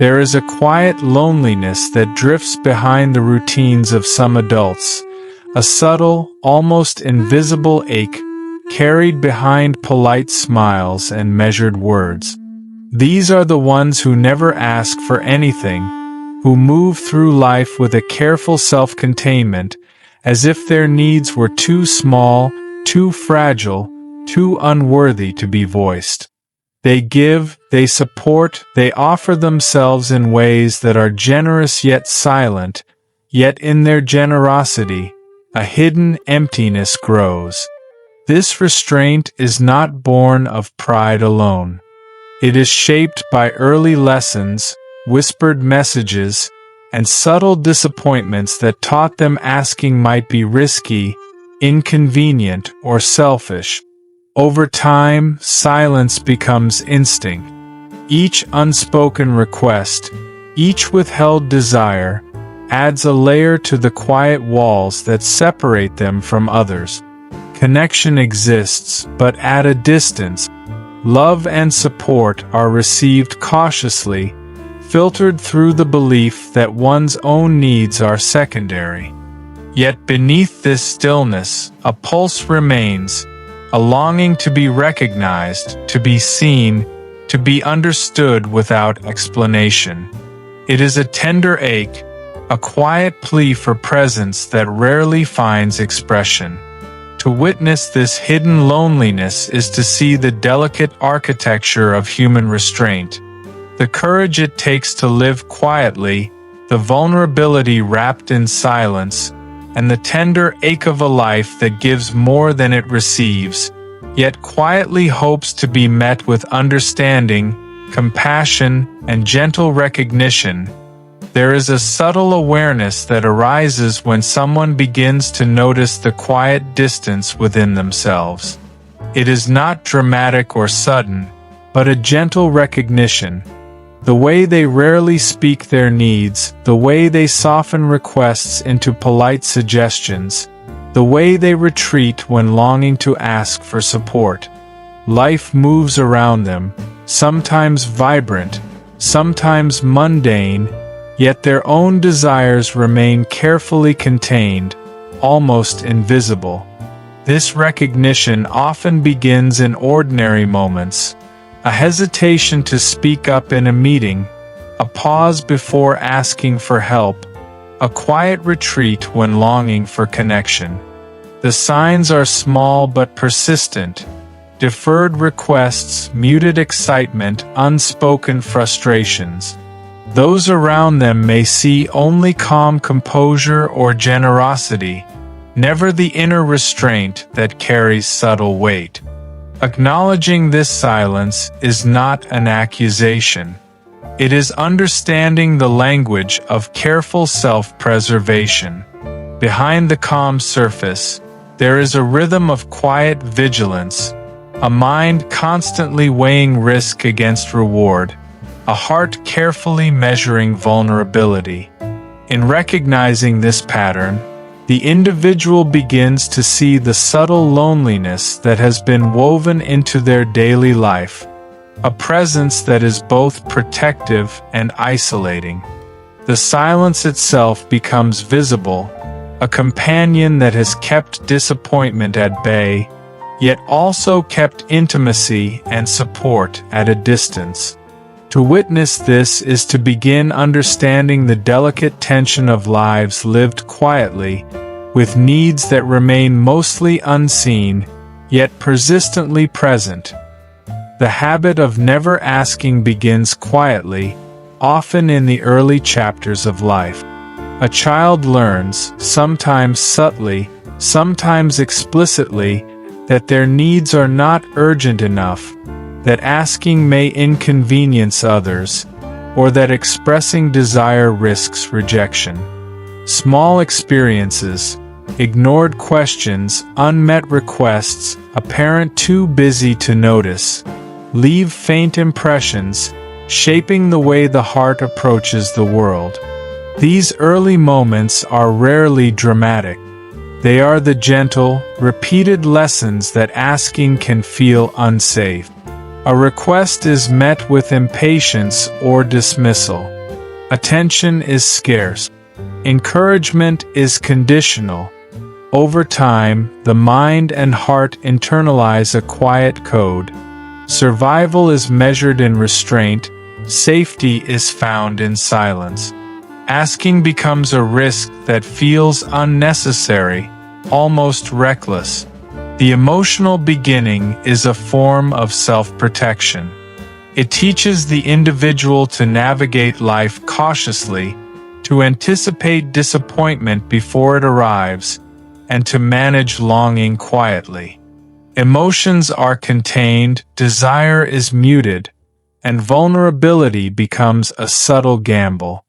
There is a quiet loneliness that drifts behind the routines of some adults, a subtle, almost invisible ache carried behind polite smiles and measured words. These are the ones who never ask for anything, who move through life with a careful self-containment, as if their needs were too small, too fragile, too unworthy to be voiced. They give, they support, they offer themselves in ways that are generous yet silent, yet in their generosity, a hidden emptiness grows. This restraint is not born of pride alone. It is shaped by early lessons, whispered messages, and subtle disappointments that taught them asking might be risky, inconvenient, or selfish. Over time, silence becomes instinct. Each unspoken request, each withheld desire, adds a layer to the quiet walls that separate them from others. Connection exists, but at a distance. Love and support are received cautiously, filtered through the belief that one's own needs are secondary. Yet beneath this stillness, a pulse remains, a longing to be recognized, to be seen, to be understood without explanation. It is a tender ache, a quiet plea for presence that rarely finds expression. To witness this hidden loneliness is to see the delicate architecture of human restraint, the courage it takes to live quietly, the vulnerability wrapped in silence, and the tender ache of a life that gives more than it receives, yet quietly hopes to be met with understanding, compassion, and gentle recognition. There is a subtle awareness that arises when someone begins to notice the quiet distance within themselves. It is not dramatic or sudden, but a gentle recognition. The way they rarely speak their needs, the way they soften requests into polite suggestions, the way they retreat when longing to ask for support. Life moves around them, sometimes vibrant, sometimes mundane, yet their own desires remain carefully contained, almost invisible. This recognition often begins in ordinary moments, a hesitation to speak up in a meeting, a pause before asking for help, a quiet retreat when longing for connection. The signs are small but persistent: deferred requests, muted excitement, unspoken frustrations. Those around them may see only calm composure or generosity, never the inner restraint that carries subtle weight. Acknowledging this silence is not an accusation. It is understanding the language of careful self-preservation. Behind the calm surface, there is a rhythm of quiet vigilance, a mind constantly weighing risk against reward, a heart carefully measuring vulnerability. In recognizing this pattern, the individual begins to see the subtle loneliness that has been woven into their daily life, a presence that is both protective and isolating. The silence itself becomes visible, a companion that has kept disappointment at bay, yet also kept intimacy and support at a distance. To witness this is to begin understanding the delicate tension of lives lived quietly, with needs that remain mostly unseen, yet persistently present. The habit of never asking begins quietly, often in the early chapters of life. A child learns, sometimes subtly, sometimes explicitly, that their needs are not urgent enough, that asking may inconvenience others, or that expressing desire risks rejection. Small experiences, ignored questions, unmet requests, a parent too busy to notice, leave faint impressions, shaping the way the heart approaches the world. These early moments are rarely dramatic. They are the gentle, repeated lessons that asking can feel unsafe. A request is met with impatience or dismissal. Attention is scarce. Encouragement is conditional. Over time, the mind and heart internalize a quiet code. Survival is measured in restraint. Safety is found in silence. Asking becomes a risk that feels unnecessary, almost reckless. The emotional beginning is a form of self-protection. It teaches the individual to navigate life cautiously, to anticipate disappointment before it arrives, and to manage longing quietly. Emotions are contained, desire is muted, and vulnerability becomes a subtle gamble.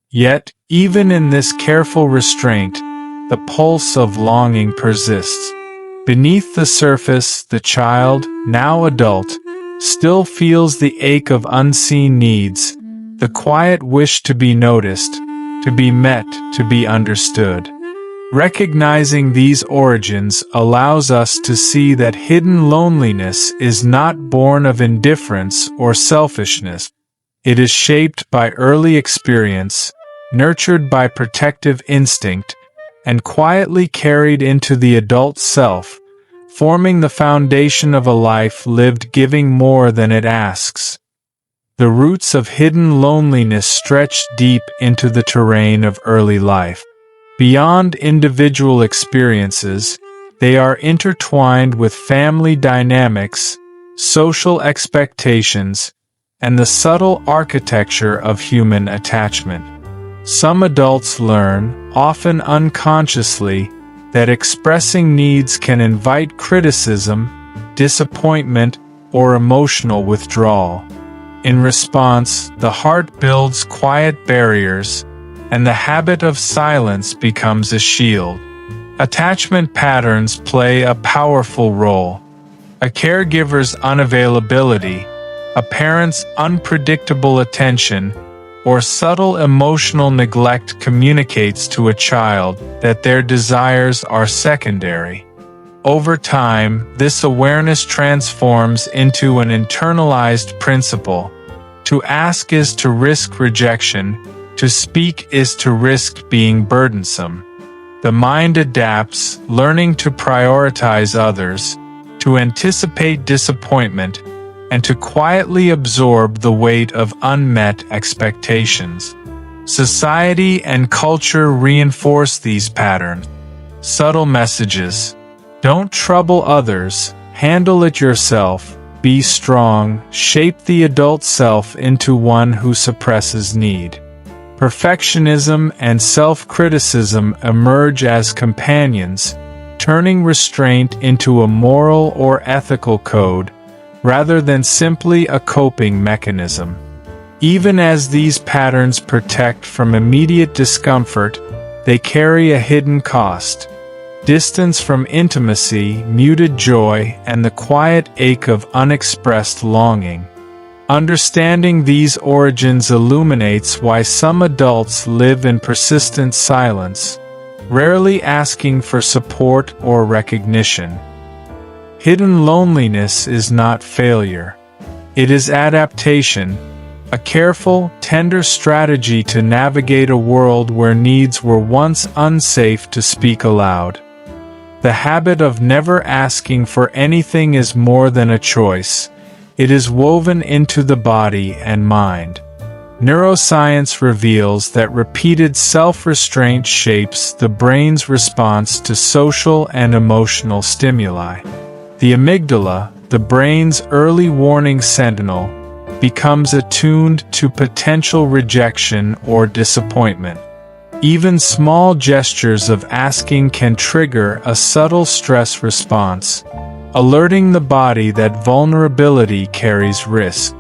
Yet, even in this careful restraint, the pulse of longing persists. Beneath the surface, the child, now adult, still feels the ache of unseen needs, the quiet wish to be noticed, to be met, to be understood. Recognizing these origins allows us to see that hidden loneliness is not born of indifference or selfishness. It is shaped by early experience, nurtured by protective instinct, and quietly carried into the adult self, forming the foundation of a life lived giving more than it asks. The roots of hidden loneliness stretch deep into the terrain of early life. Beyond individual experiences, they are intertwined with family dynamics, social expectations, and the subtle architecture of human attachment. Some adults learn, often unconsciously, that expressing needs can invite criticism, disappointment, or emotional withdrawal. In response, the heart builds quiet barriers, and the habit of silence becomes a shield. Attachment patterns play a powerful role. A caregiver's unavailability, a parent's unpredictable attention, or subtle emotional neglect communicates to a child that their desires are secondary. Over time, this awareness transforms into an internalized principle. To ask is to risk rejection, to speak is to risk being burdensome. The mind adapts, learning to prioritize others, to anticipate disappointment, and to quietly absorb the weight of unmet expectations. Society and culture reinforce these patterns. Subtle messages. Don't trouble others, handle it yourself, be strong, shape the adult self into one who suppresses need. Perfectionism and self-criticism emerge as companions, turning restraint into a moral or ethical code, rather than simply a coping mechanism. Even as these patterns protect from immediate discomfort, they carry a hidden cost. Distance from intimacy, muted joy, and the quiet ache of unexpressed longing. Understanding these origins illuminates why some adults live in persistent silence, rarely asking for support or recognition. Hidden loneliness is not failure. It is adaptation, a careful, tender strategy to navigate a world where needs were once unsafe to speak aloud. The habit of never asking for anything is more than a choice. It is woven into the body and mind. Neuroscience reveals that repeated self-restraint shapes the brain's response to social and emotional stimuli. The amygdala, the brain's early warning sentinel, becomes attuned to potential rejection or disappointment. Even small gestures of asking can trigger a subtle stress response, alerting the body that vulnerability carries risk.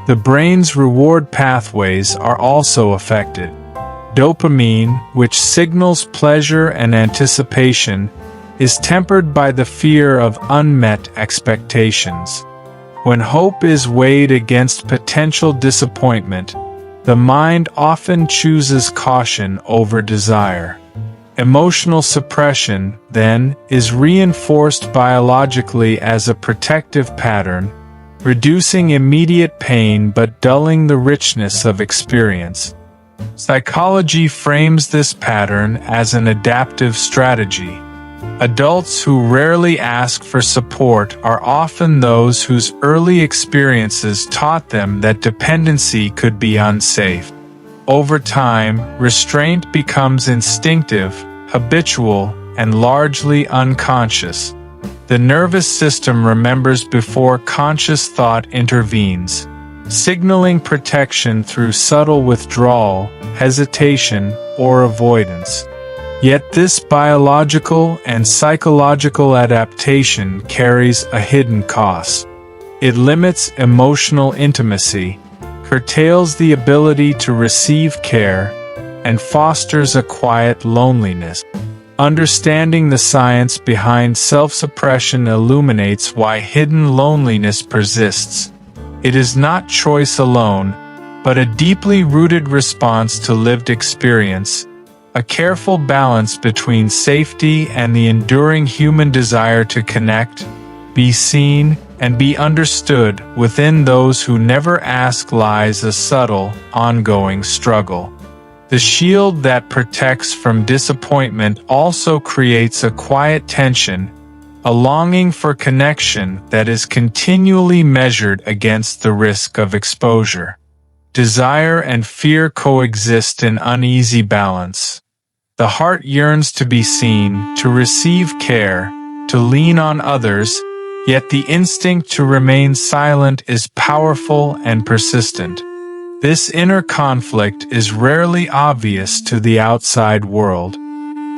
The brain's reward pathways are also affected. Dopamine, which signals pleasure and anticipation, is tempered by the fear of unmet expectations. When hope is weighed against potential disappointment, the mind often chooses caution over desire. Emotional suppression, then, is reinforced biologically as a protective pattern, reducing immediate pain but dulling the richness of experience. Psychology frames this pattern as an adaptive strategy. Adults who rarely ask for support are often those whose early experiences taught them that dependency could be unsafe. Over time, restraint becomes instinctive, habitual, and largely unconscious. The nervous system remembers before conscious thought intervenes, signaling protection through subtle withdrawal, hesitation, or avoidance. Yet this biological and psychological adaptation carries a hidden cost. It limits emotional intimacy, curtails the ability to receive care, and fosters a quiet loneliness. Understanding the science behind self-suppression illuminates why hidden loneliness persists. It is not choice alone, but a deeply rooted response to lived experience, a careful balance between safety and the enduring human desire to connect, be seen, and be understood. Within those who never ask lies a subtle, ongoing struggle. The shield that protects from disappointment also creates a quiet tension, a longing for connection that is continually measured against the risk of exposure. Desire and fear coexist in uneasy balance. The heart yearns to be seen, to receive care, to lean on others, yet the instinct to remain silent is powerful and persistent. This inner conflict is rarely obvious to the outside world.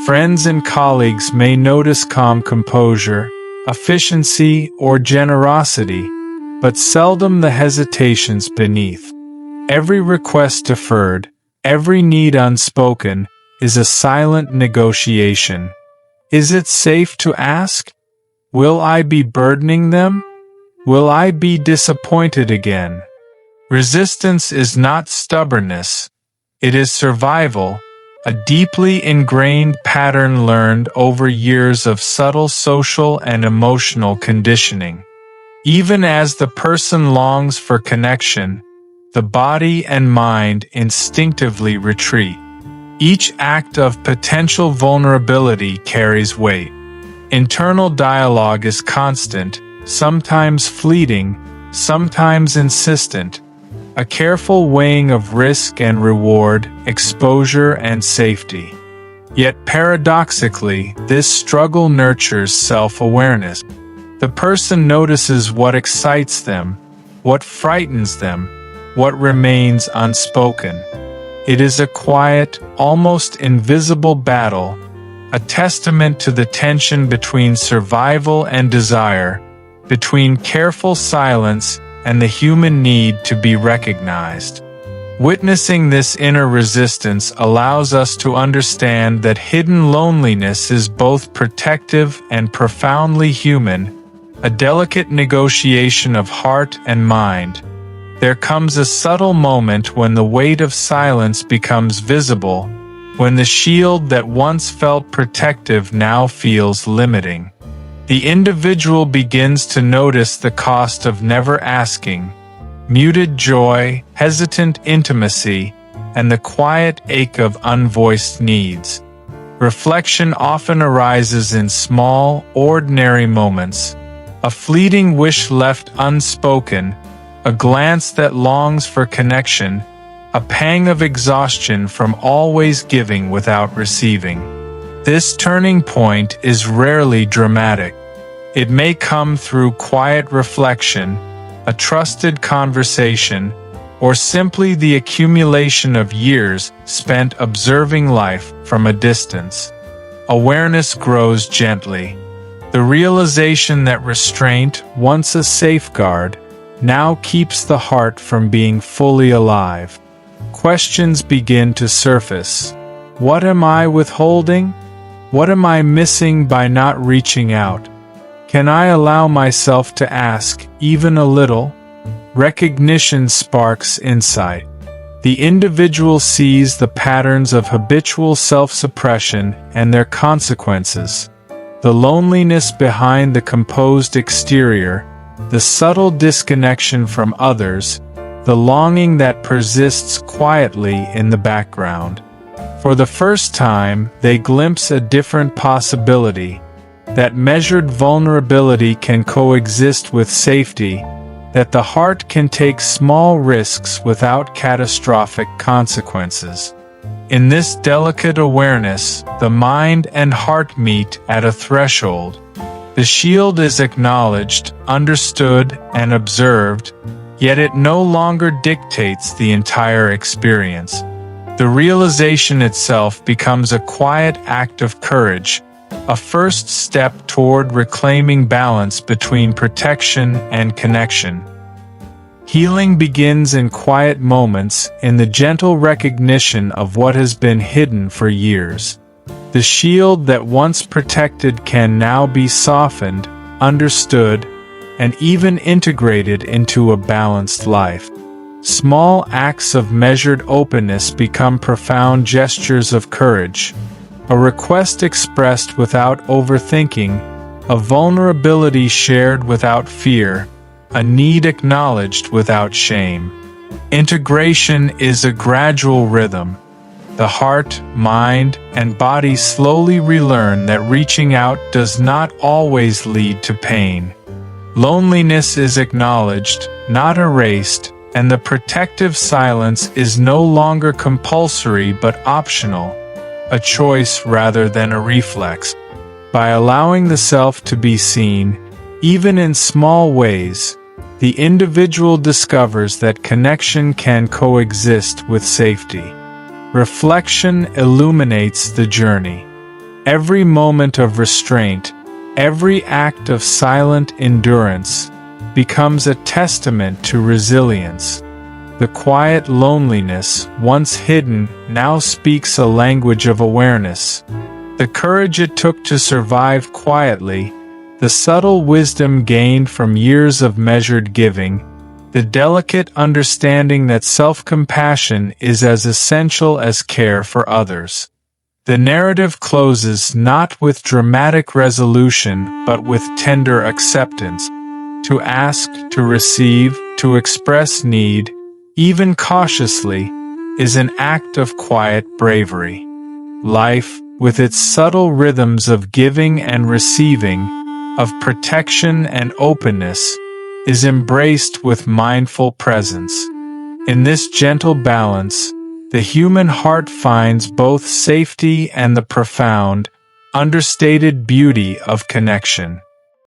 Friends and colleagues may notice calm composure, efficiency, or generosity, but seldom the hesitations beneath. Every request deferred, every need unspoken, is a silent negotiation. Is it safe to ask? Will I be burdening them? Will I be disappointed again? Resistance is not stubbornness. It is survival, a deeply ingrained pattern learned over years of subtle social and emotional conditioning. Even as the person longs for connection, the body and mind instinctively retreat. Each act of potential vulnerability carries weight. Internal dialogue is constant, sometimes fleeting, sometimes insistent, a careful weighing of risk and reward, exposure and safety. Yet paradoxically, this struggle nurtures self-awareness. The person notices what excites them, what frightens them, what remains unspoken. It is a quiet, almost invisible battle, a testament to the tension between survival and desire, between careful silence and the human need to be recognized. Witnessing this inner resistance allows us to understand that hidden loneliness is both protective and profoundly human, a delicate negotiation of heart and mind. There comes a subtle moment when the weight of silence becomes visible, when the shield that once felt protective now feels limiting. The individual begins to notice the cost of never asking, muted joy, hesitant intimacy, and the quiet ache of unvoiced needs. Reflection often arises in small, ordinary moments, a fleeting wish left unspoken, a glance that longs for connection, a pang of exhaustion from always giving without receiving. This turning point is rarely dramatic. It may come through quiet reflection, a trusted conversation, or simply the accumulation of years spent observing life from a distance. Awareness grows gently. The realization that restraint, once a safeguard, now keeps the heart from being fully alive. Questions begin to surface. What am I withholding? What am I missing by not reaching out? Can I allow myself to ask, even a little? Recognition sparks insight. The individual sees the patterns of habitual self-suppression and their consequences. The loneliness behind the composed exterior, the subtle disconnection from others, the longing that persists quietly in the background. For the first time, they glimpse a different possibility, that measured vulnerability can coexist with safety, that the heart can take small risks without catastrophic consequences. In this delicate awareness, the mind and heart meet at a threshold. The shield is acknowledged, understood, and observed, yet it no longer dictates the entire experience. The realization itself becomes a quiet act of courage, a first step toward reclaiming balance between protection and connection. Healing begins in quiet moments, in the gentle recognition of what has been hidden for years. The shield that once protected can now be softened, understood, and even integrated into a balanced life. Small acts of measured openness become profound gestures of courage, a request expressed without overthinking, a vulnerability shared without fear, a need acknowledged without shame. Integration is a gradual rhythm. The heart, mind, and body slowly relearn that reaching out does not always lead to pain. Loneliness is acknowledged, not erased, and the protective silence is no longer compulsory but optional, a choice rather than a reflex. By allowing the self to be seen, even in small ways, the individual discovers that connection can coexist with safety. Reflection illuminates the journey. Every moment of restraint, every act of silent endurance, becomes a testament to resilience. The quiet loneliness, once hidden, now speaks a language of awareness. The courage it took to survive quietly, the subtle wisdom gained from years of measured giving, the delicate understanding that self-compassion is as essential as care for others. The narrative closes not with dramatic resolution but with tender acceptance. To ask, to receive, to express need, even cautiously, is an act of quiet bravery. Life, with its subtle rhythms of giving and receiving, of protection and openness, is embraced with mindful presence. In this gentle balance, the human heart finds both safety and the profound, understated beauty of connection.